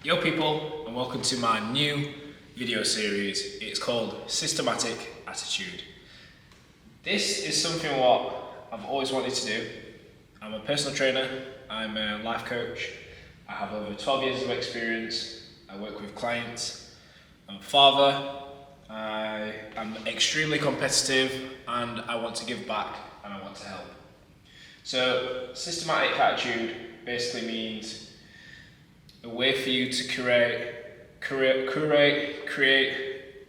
Yo people, and welcome to my new video series. It's called Systematic Attitude. This is something what I've always wanted to do. I'm a personal trainer, I'm a life coach, I have over 12 years of experience, I work with clients, I'm a father, I am extremely competitive and I want to give back and I want to help. So systematic attitude basically means a way for you to create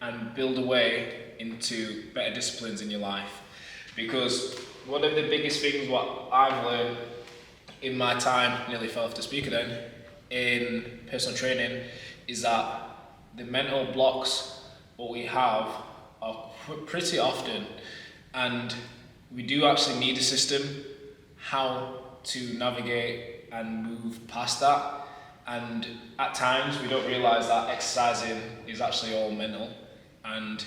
and build a way into better disciplines in your life. Because one of the biggest things what I've learned in my time, nearly fell off the speaker then, in personal training, is that the mental blocks what we have are pretty often, and we do actually need a system how to navigate and move past that. And at times we don't realise that exercising is actually all mental, and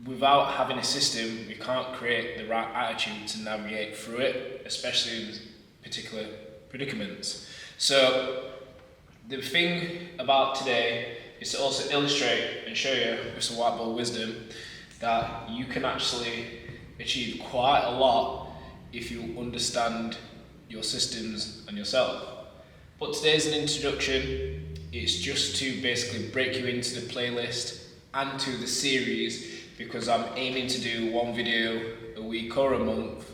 without having a system we can't create the right attitude to navigate through it, especially in particular predicaments. So the thing about today is to also illustrate and show you with some whiteboard wisdom that you can actually achieve quite a lot if you understand your systems and yourself. But today's an introduction. It's just to basically break you into the playlist and to the series, because I'm aiming to do one video a week or a month,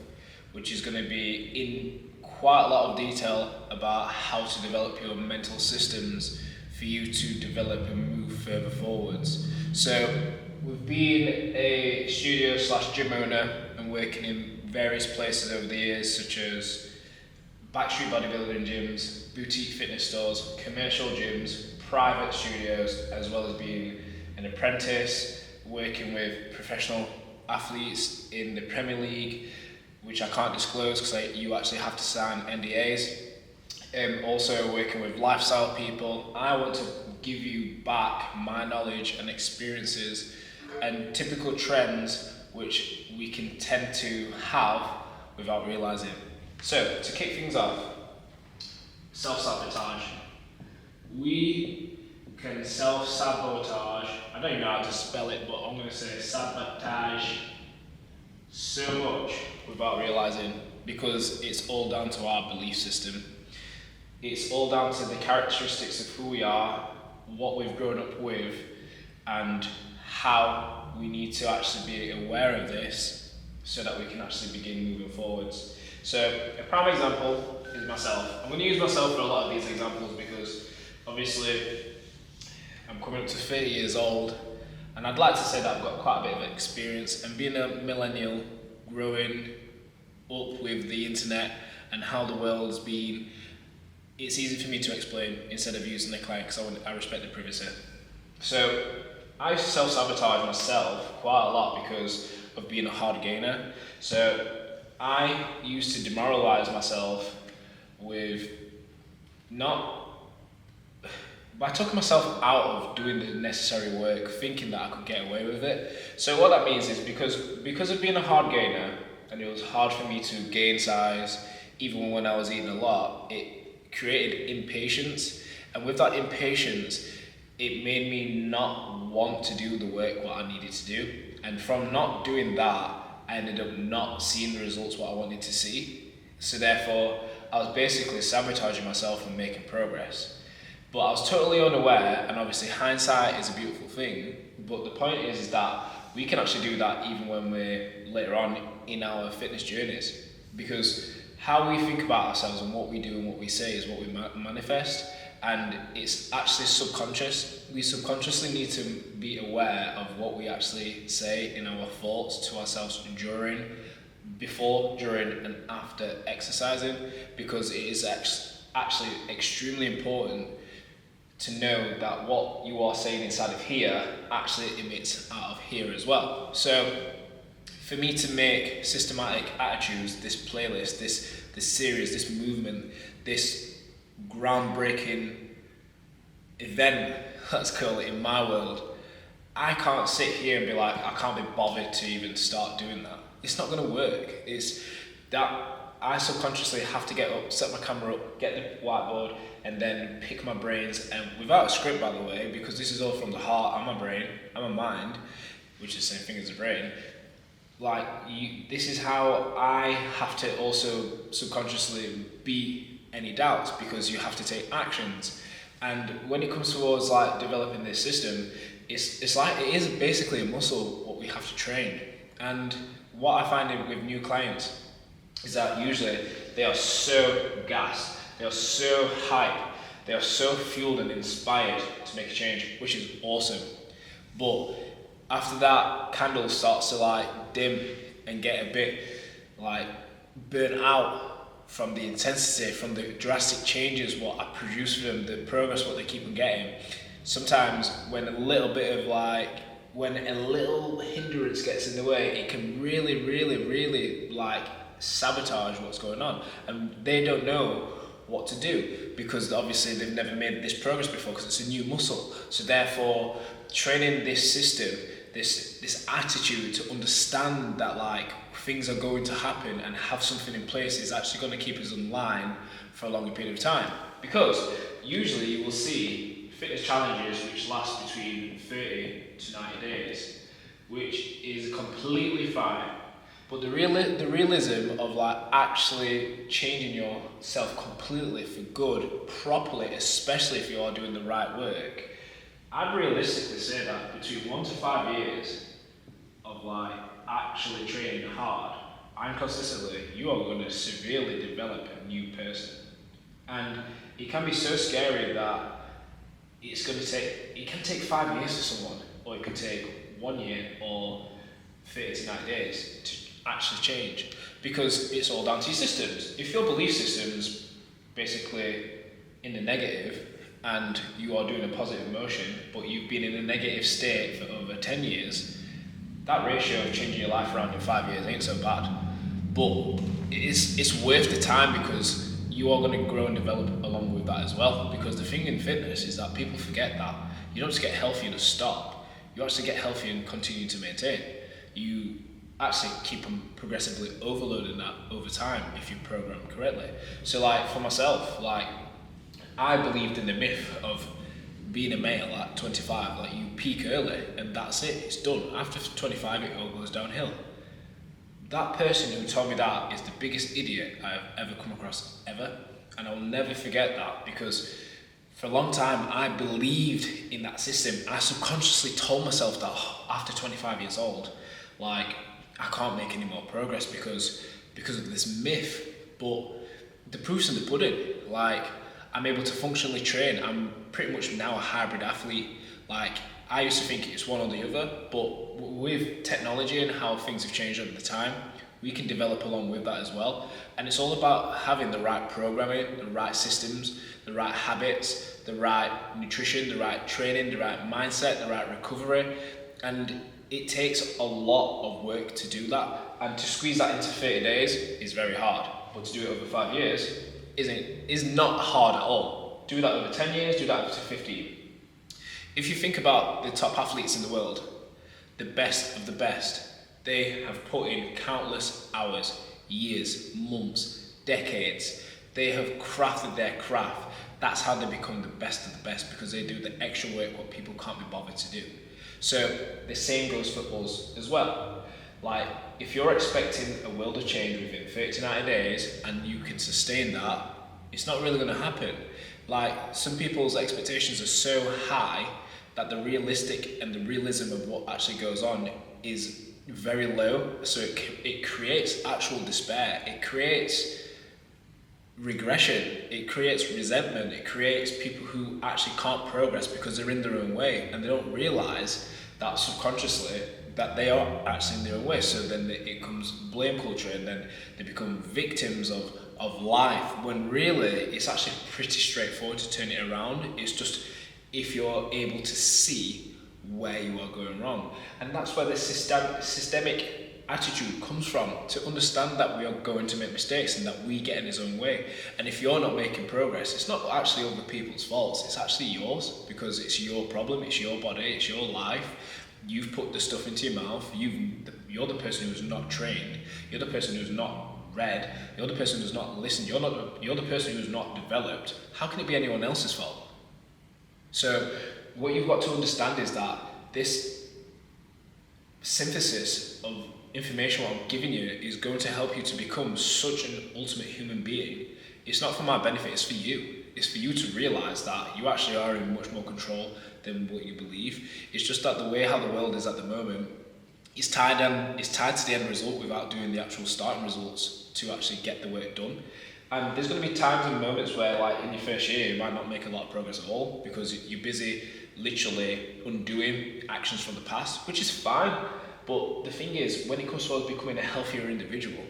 which is going to be in quite a lot of detail about how to develop your mental systems for you to develop and move further forwards. So we've been a studio/gym owner and working in various places over the years, such as backstreet bodybuilding gyms, boutique fitness stores, commercial gyms, private studios, as well as being an apprentice, working with professional athletes in the Premier League, which I can't disclose because you actually have to sign NDAs. Also working with lifestyle people. I want to give you back my knowledge and experiences and typical trends which we can tend to have without realising. So, to kick things off, self-sabotage. We can self-sabotage, I don't even know how to spell it, but I'm going to say sabotage so much without realising, because it's all down to our belief system. It's all down to the characteristics of who we are, what we've grown up with, and how we need to actually be aware of this so that we can actually begin moving forwards. So a prime example is myself. I'm going to use myself for a lot of these examples because obviously I'm coming up to 30 years old, and I'd like to say that I've got quite a bit of experience, and being a millennial, growing up with the internet and how the world's been, it's easy for me to explain instead of using the client because I respect the privacy. So I used to self-sabotage myself quite a lot because of being a hard gainer. So I used to demoralise myself by taking myself out of doing the necessary work, thinking that I could get away with it. So what that means is because of being a hard gainer, and it was hard for me to gain size, even when I was eating a lot, it created impatience. And with that impatience, it made me not want to do the work what I needed to do. And from not doing that, I ended up not seeing the results what I wanted to see. So therefore, I was basically sabotaging myself and making progress. But I was totally unaware, and obviously hindsight is a beautiful thing, but the point is that we can actually do that even when we're later on in our fitness journeys. Because how we think about ourselves and what we do and what we say is what we manifest, and it's actually subconscious. We subconsciously need to be aware of what we actually say in our thoughts to ourselves before, during and after exercising, because it is actually extremely important to know that what you are saying inside of here actually emits out of here as well. So for me to make systematic attitudes, this playlist, this series, this movement, this groundbreaking event, let's call it, in my world, I can't sit here and be like, I can't be bothered to even start doing that. It's not going to work. It's that I subconsciously have to get up, set my camera up, get the whiteboard, and then pick my brains, and without a script, by the way, because this is all from the heart and my brain and my mind, which is the same thing as the brain. Like, this is how I have to also subconsciously beat any doubts, because you have to take actions. And when it comes towards like developing this system, it's like it is basically a muscle what we have to train. And what I find with new clients is that usually they are so gassed, they are so hyped, they are so fueled and inspired to make a change, which is awesome. But after that candle starts to like dim and get a bit like burnt out from the intensity, from the drastic changes what I produce for them, the progress what they keep on getting, sometimes when a little hindrance gets in the way, it can really like sabotage what's going on, and they don't know what to do, because obviously they've never made this progress before, because it's a new muscle. So therefore, training this system, this attitude to understand that like things are going to happen and have something in place, is actually going to keep us in line for a longer period of time. Because usually you will see fitness challenges which last between 30 to 90 days, which is completely fine. But the realism of like actually changing yourself completely for good, properly, especially if you are doing the right work, I'd realistically say that between 1 to 5 years of like actually training hard and consistently, you are going to severely develop a new person. And it can be so scary that it can take 5 years for someone, or it could take 1 year or 30 to 90 days to actually change, because it's all down to your systems. If your belief system's basically in the negative and you are doing a positive motion, but you've been in a negative state for over 10 years, that ratio of changing your life around in 5 years ain't so bad. But it's worth the time, because you are going to grow and develop along with that as well. Because the thing in fitness is that people forget that you don't just get healthy and just stop. You actually get healthy and continue to maintain. You actually keep on progressively overloading that over time if you program correctly. So like for myself, like I believed in the myth of being a male at 25, like you peak early and that's it, it's done. After 25 it all goes downhill. That person who told me that is the biggest idiot I've ever come across, ever. And I'll never forget that, because for a long time I believed in that system. I subconsciously told myself that after 25 years old, like I can't make any more progress because of this myth. But the proof's in the pudding. Like I'm able to functionally train. I'm pretty much now a hybrid athlete. Like I used to think it's one or the other, but with technology and how things have changed over the time, we can develop along with that as well. And it's all about having the right programming, the right systems, the right habits, the right nutrition, the right training, the right mindset, the right recovery. And it takes a lot of work to do that. And to squeeze that into 30 days is very hard. But to do it over 5 years is not hard at all. Do that over 10 years, do that over 15. If you think about the top athletes in the world, the best of the best, they have put in countless hours, years, months, decades. They have crafted their craft. That's how they become the best of the best, because they do the extra work what people can't be bothered to do. So the same goes for us as well. Like if you're expecting a world of change within 30 to 90 days and you can sustain that, it's not really going to happen. Like some people's expectations are so high that the realistic and the realism of what actually goes on is very low. So it creates actual despair. It creates regression. It creates resentment. It creates people who actually can't progress because they're in their own way, and they don't realize that subconsciously that they are actually in their own way. So then it comes blame culture, and then they become victims of life, when really it's actually pretty straightforward to turn it around. It's just if you're able to see where you are going wrong. And that's where the systemic attitude comes from, to understand that we are going to make mistakes and that we get in his own way. And if you're not making progress, it's not actually other people's faults, it's actually yours, because it's your problem, it's your body, it's your life. You've put the stuff into your mouth, you're the person who's not trained, you're the person who's not read, you're the person who's not listened, you're the person who's not developed, how can it be anyone else's fault? So what you've got to understand is that this synthesis of information what I'm giving you is going to help you to become such an ultimate human being. It's not for my benefit, it's for you. It's for you to realise that you actually are in much more control than what you believe. It's just that the way how the world is at the moment, it's tied to the end result without doing the actual starting results to actually get the work done. And there's going to be times and moments where, like in your first year, you might not make a lot of progress at all because you're busy literally undoing actions from the past, which is fine. But the thing is, when it comes to becoming a healthier individual,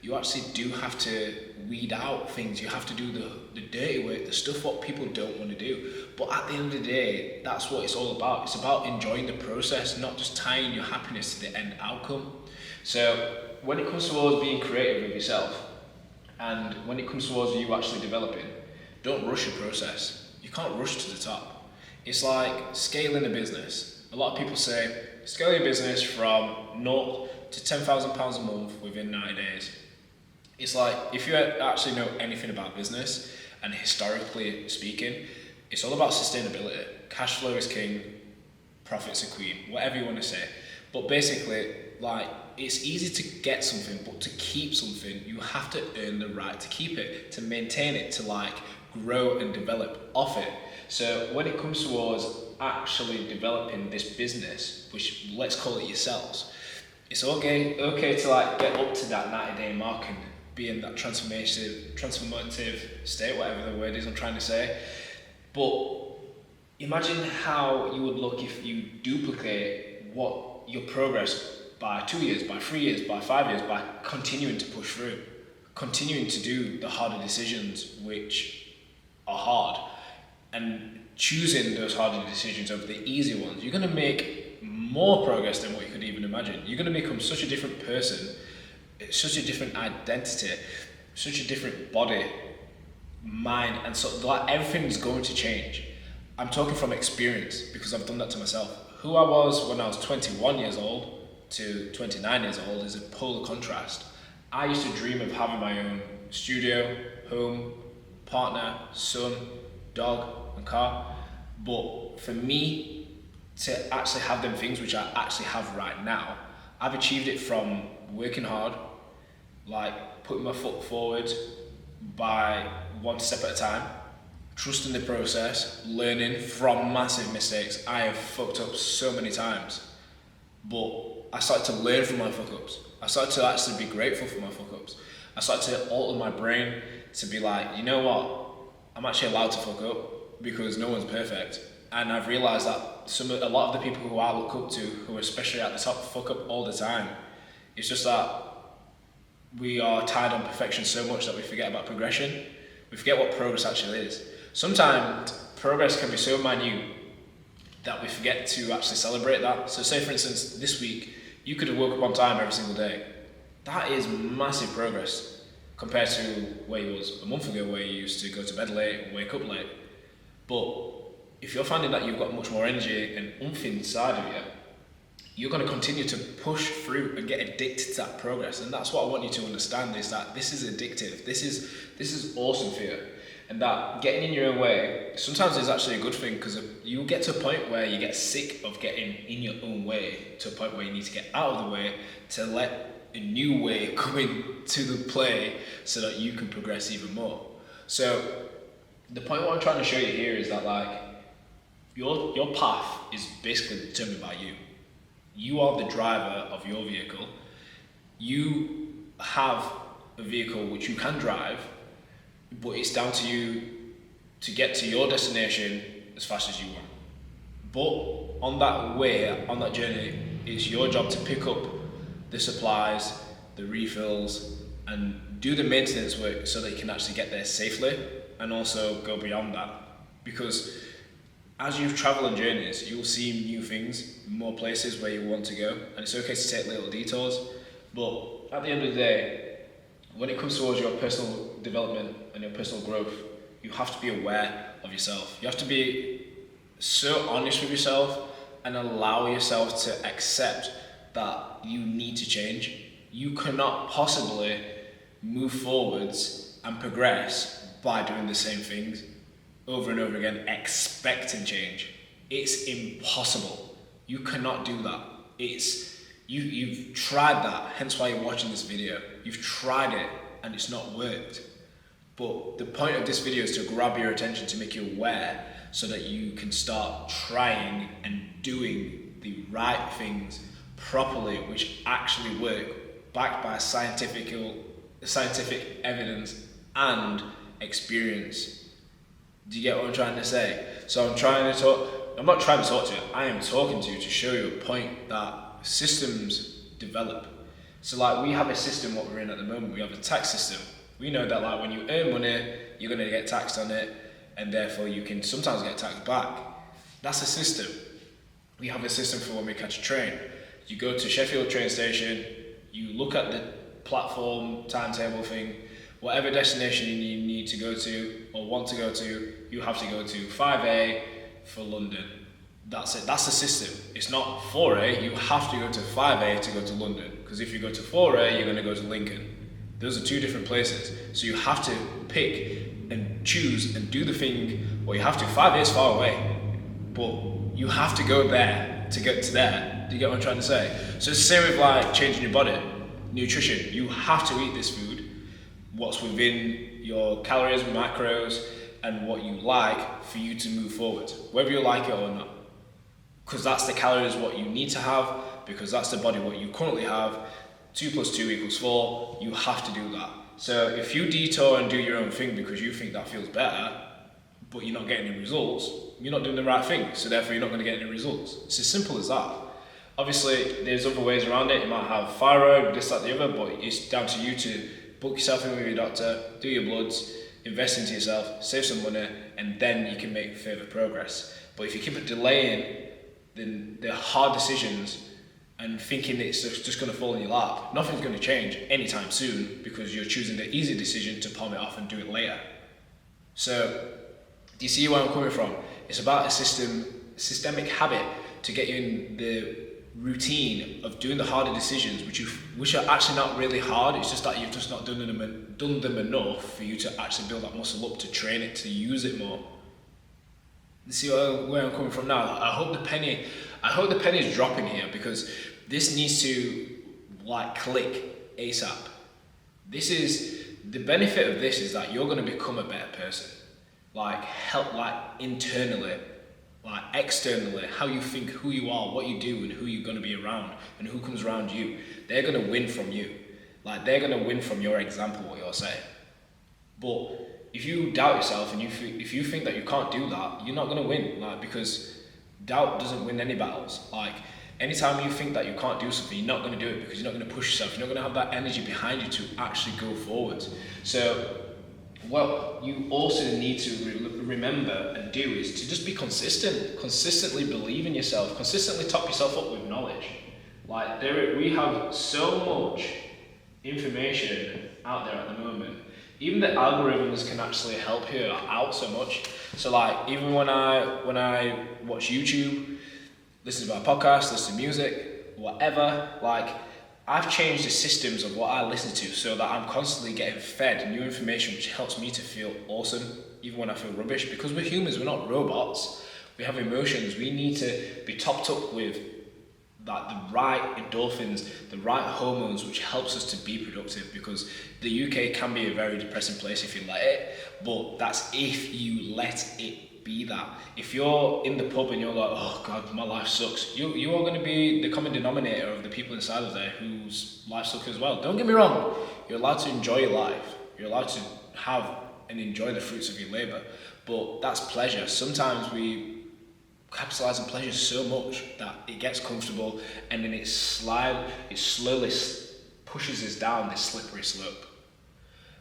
you actually do have to weed out things. You have to do the dirty work, the stuff what people don't want to do. But at the end of the day, that's what it's all about. It's about enjoying the process, not just tying your happiness to the end outcome. So when it comes towards being creative with yourself, and when it comes towards you actually developing, don't rush your process. You can't rush to the top. It's like scaling a business. A lot of people say, scale your business from 0 to £10,000 a month within 90 days. It's like, if you actually know anything about business, and historically speaking, it's all about sustainability. Cash flow is king, profits are queen, whatever you want to say. But basically, like, it's easy to get something, but to keep something, you have to earn the right to keep it, to maintain it, to like grow and develop off it. So when it comes towards actually developing this business, which let's call it yourselves, it's okay to like get up to that 90-day mark and be in that transformative state, whatever the word is I'm trying to say. But imagine how you would look if you duplicate what your progress by 2 years, by 3 years, by 5 years, by continuing to push through, continuing to do the harder decisions which are hard, and choosing those harder decisions over the easy ones. You're going to make more progress than what you could even imagine. You're going to become such a different person, such a different identity, such a different body, mind, and so like everything's going to change. I'm talking from experience because I've done that to myself. Who I was when I was 21 years old to 29 years old is a polar contrast. I used to dream of having my own studio, home, partner, son, dog, and car. But for me to actually have them things which I actually have right now, I've achieved it from working hard, like putting my foot forward by one step at a time, trusting the process, learning from massive mistakes. I have fucked up so many times, but I started to learn from my fuck-ups. I started to actually be grateful for my fuck-ups. I started to alter my brain to be like, you know what, I'm actually allowed to fuck up because no one's perfect. And I've realised that a lot of the people who I look up to, who are especially at the top, fuck up all the time. It's just that we are tied on perfection so much that we forget about progression. We forget what progress actually is. Sometimes progress can be so minute that we forget to actually celebrate that. So say for instance, this week, you could have woke up on time every single day. That is massive progress compared to where you was a month ago, where you used to go to bed late and wake up late. But if you're finding that you've got much more energy and oomph inside of you, you're going to continue to push through and get addicted to that progress. And that's what I want you to understand, is that this is addictive. This is awesome for you. And that getting in your own way sometimes is actually a good thing, because you get to a point where you get sick of getting in your own way, to a point where you need to get out of the way to let a new way come into the play so that you can progress even more. So the point what I'm trying to show you here is that like your path is basically determined by you. You are the driver of your vehicle. You have a vehicle which you can drive, but it's down to you to get to your destination as fast as you want. But on that way, on that journey, it's your job to pick up the supplies, the refills, and do the maintenance work so that you can actually get there safely, and also go beyond that. Because as you travel on journeys, you'll see new things, more places where you want to go, and it's okay to take little detours. But at the end of the day, when it comes towards your personal development and your personal growth, you have to be aware of yourself. You have to be so honest with yourself and allow yourself to accept that you need to change. You cannot possibly move forwards and progress by doing the same things over and over again, expecting change. It's impossible. You cannot do that. You've tried that, hence why you're watching this video. You've tried it and it's not worked. But the point of this video is to grab your attention, to make you aware, so that you can start trying and doing the right things properly, which actually work, backed by scientific evidence and experience. Do you get what I'm trying to say? So I'm not trying to talk to you, I am talking to you to show you a point that systems develop. So like, we have a system, what we're in at the moment, we have a tax system. We know that like, when you earn money, you're going to get taxed on it, and therefore you can sometimes get taxed back. That's a system. We have a system for when we catch a train. You go to Sheffield train station, you look at the platform timetable thing, whatever destination you need to go to or want to go to, you have to go to 5A for London. That's it. That's the system. It's not 4A. You have to go to 5A to go to London, because if you go to 4A, you're going to go to Lincoln. Those are two different places. So you have to pick and choose and do the thing. Well, you have to. 5A is far away, but you have to go there to get to there. Do you get what I'm trying to say? So it's the same with like changing your body, nutrition. You have to eat this food, what's within your calories, macros, and what you like for you to move forward, whether you like it or not. Because that's the calories what you need to have, because that's the body what you currently have. 2 + 2 = 4, you have to do that. So if you detour and do your own thing because you think that feels better, but you're not getting any results, you're not doing the right thing, so therefore you're not going to get any results. It's as simple as that. Obviously, there's other ways around it. You might have thyroid, this, that, the other, but it's down to you to book yourself in with your doctor, do your bloods, invest into yourself, save some money, and then you can make further progress. But if you keep it delaying, then the hard decisions and thinking it's just going to fall in your lap, nothing's going to change anytime soon, because you're choosing the easy decision to palm it off and do it later. So, do you see where I'm coming from? It's about a systemic habit to get you in the routine of doing the harder decisions, which are actually not really hard. It's just that you've just not done them enough for you to actually build that muscle up, to train it, to use it more. You see where I'm coming from now? I hope the penny is dropping here, because this needs to like click ASAP. This is the benefit of this, is that you're going to become a better person. Like internally, like externally, how you think, who you are, what you do, and who you're going to be around, and who comes around you. They're going to win from you. Like, they're going to win from your example, what you're saying. But if you doubt yourself and if you think that you can't do that, you're not going to win. Like, because doubt doesn't win any battles. Like, anytime you think that you can't do something, you're not going to do it, because you're not going to push yourself. You're not going to have that energy behind you to actually go forward. So what you also need to remember and do is to just be consistent. Consistently believe in yourself. Consistently top yourself up with knowledge. Like, we have so much information out there at the moment. Even the algorithms can actually help you out so much. So like, even when I watch YouTube, listen to my podcast, listen to music, whatever, like, I've changed the systems of what I listen to so that I'm constantly getting fed new information, which helps me to feel awesome, even when I feel rubbish. Because we're humans, we're not robots. We have emotions. We need to be topped up with like the right endorphins, the right hormones, which helps us to be productive, because the UK can be a very depressing place if you let it, but that's if you let it be that. If you're in the pub and you're like, oh God, my life sucks, you are going to be the common denominator of the people inside of there whose life sucks as well. Don't get me wrong, you're allowed to enjoy your life, you're allowed to have and enjoy the fruits of your labour, but that's pleasure. Sometimes we capitalize on pleasure so much that it gets comfortable, and then it slowly pushes us down this slippery slope.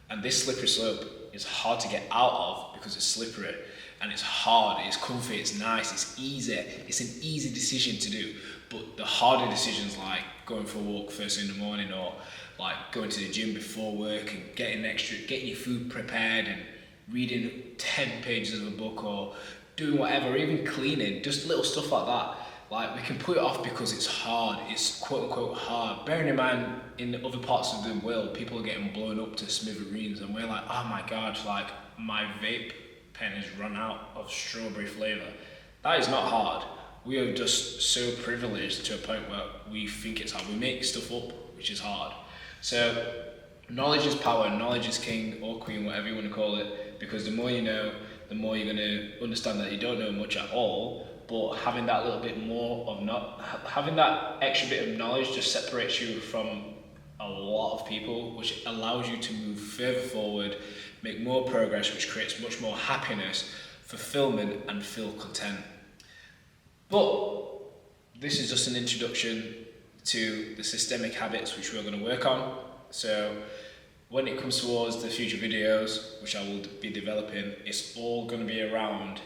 And this slippery slope is hard to get out of because it's slippery and it's hard, it's comfy, it's nice, it's easy, it's an easy decision to do. But the harder decisions, like going for a walk first thing in the morning, or like going to the gym before work and getting your food prepared and reading 10 pages of a book, or doing whatever, even cleaning, just little stuff like that, Like, we can put it off because it's hard, it's quote unquote hard. Bearing in mind, in other parts of the world, people are getting blown up to smithereens, and we're like, oh my god, like, my vape pen has run out of strawberry flavour. That is not hard. We are just so privileged to a point where we think it's hard. We make stuff up, which is hard. So, knowledge is power, knowledge is king or queen, whatever you want to call it, because the more you know, the more you're going to understand that you don't know much at all, but having that little bit more of having that extra bit of knowledge just separates you from a lot of people, which allows you to move further forward, make more progress, which creates much more happiness, fulfillment, and feel content. But this is just an introduction to the systemic habits which we're going to work on. So when it comes towards the future videos, which I will be developing, it's all going to be around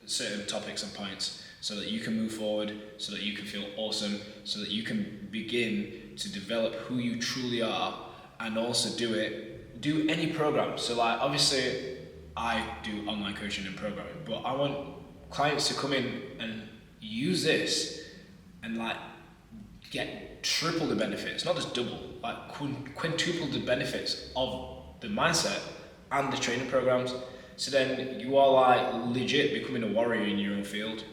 certain topics and points so that you can move forward, so that you can feel awesome, so that you can begin to develop who you truly are, and also do any program. So like, obviously I do online coaching and programming, but I want clients to come in and use this and like get triple the benefits, not just double, like quintuple the benefits of the mindset and the training programs. So then you are like legit becoming a warrior in your own field.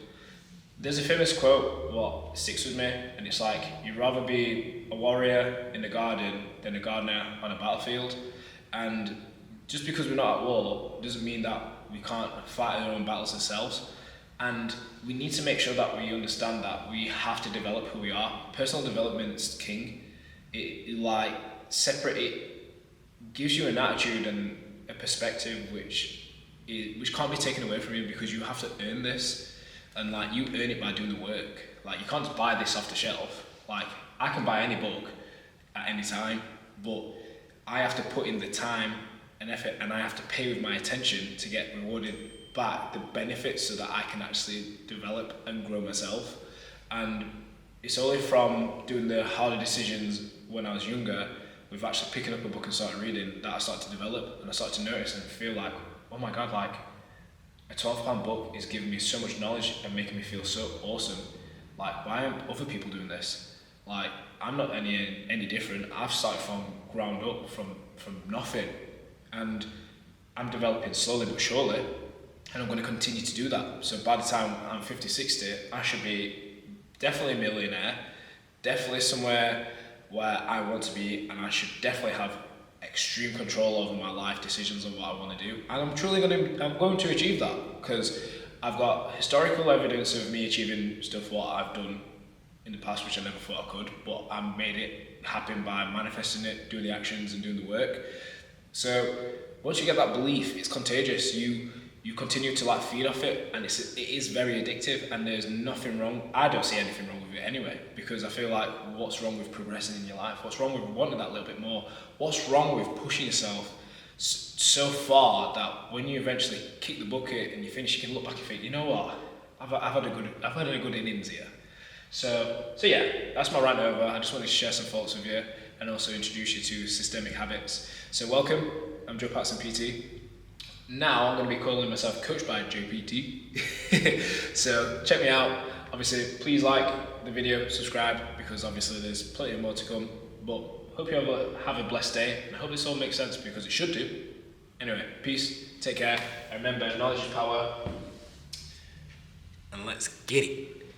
There's a famous quote, what sticks with me, and it's like, you'd rather be a warrior in the garden than a gardener on a battlefield. And just because we're not at war doesn't mean that we can't fight our own battles ourselves. And we need to make sure that we understand that we have to develop who we are. Personal development's king. It gives you an attitude and a perspective which can't be taken away from you, because you have to earn this, and like, you earn it by doing the work. Like, you can't just buy this off the shelf. Like, I can buy any book at any time, but I have to put in the time and effort, and I have to pay with my attention to get rewarded back the benefits so that I can actually develop and grow myself. And it's only from doing the harder decisions when I was younger, with actually picking up a book and starting reading, that I started to develop, and I started to notice and feel like, oh my god, like, a £12 book is giving me so much knowledge and making me feel so awesome. Like, why aren't other people doing this? Like, I'm not any different. I've started from ground up, from nothing, and I'm developing slowly but surely, and I'm going to continue to do that. So by the time I'm 50, 60, I should be definitely a millionaire, definitely somewhere where I want to be, and I should definitely have extreme control over my life decisions and what I want to do. And I'm going to achieve that, because I've got historical evidence of me achieving stuff what I've done in the past, which I never thought I could, but I made it happen by manifesting it, doing the actions and doing the work. So once you get that belief, it's contagious. You continue to like feed off it, and it is very addictive, and there's nothing wrong. I don't see anything wrong with it anyway, because I feel like, what's wrong with progressing in your life? What's wrong with wanting that little bit more? What's wrong with pushing yourself so far that when you eventually kick the bucket and you finish, you can look back and think, you know what, I've had a good innings here. So yeah, that's my rant over. I just wanted to share some thoughts with you and also introduce you to systemic habits. So welcome, I'm Joe Patterson PT. Now I'm going to be calling myself Coached by JPT. So check me out. Obviously, please like the video, subscribe, because obviously there's plenty more to come. But hope you have a blessed day, and I hope this all makes sense, because it should do. Anyway, peace, take care, and remember, knowledge is power, and let's get it.